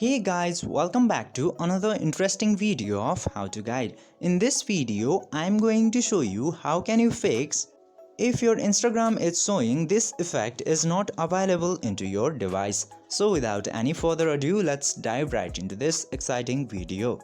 Hey guys, welcome back to another interesting video of how to guide. In this video, I'm going to show you how can you fix if your Instagram is showing this effect is not available into your device. So without any further ado, let's dive right into this exciting video.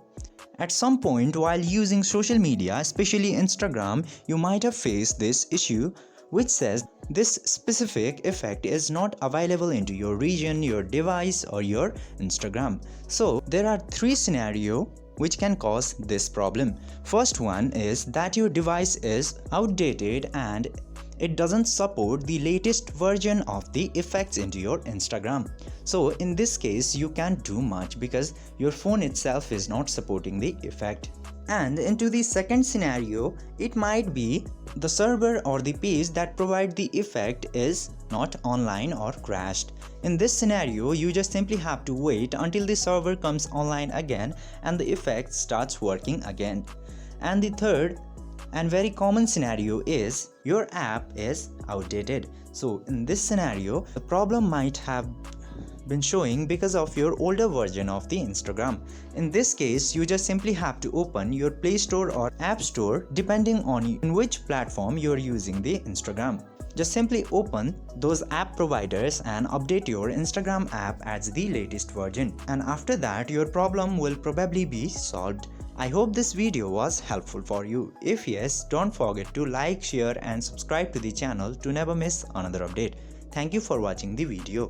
At some point while using social media, especially Instagram, you might have faced this issue which says this specific effect is not available into your region, your device or your Instagram. So there are three scenarios which can cause this problem. First one is that your device is outdated and it doesn't support the latest version of the effects into your Instagram. So in this case you can't do much because your phone itself is not supporting the effect. And into the second scenario, it might be the server or the page that provide the effect is not online or crashed. In this scenario, you just simply have to wait until the server comes online again and the effect starts working again. And the third and very common scenario is your app is outdated. So in this scenario, the problem might have been showing because of your older version of the Instagram. In this case, you just simply have to open your Play Store or App Store depending on in which platform you are using the Instagram. Just simply open those app providers and update your Instagram app as the latest version. And after that, your problem will probably be solved. I hope this video was helpful for you. If yes, don't forget to like, share and subscribe to the channel to never miss another update. Thank you for watching the video.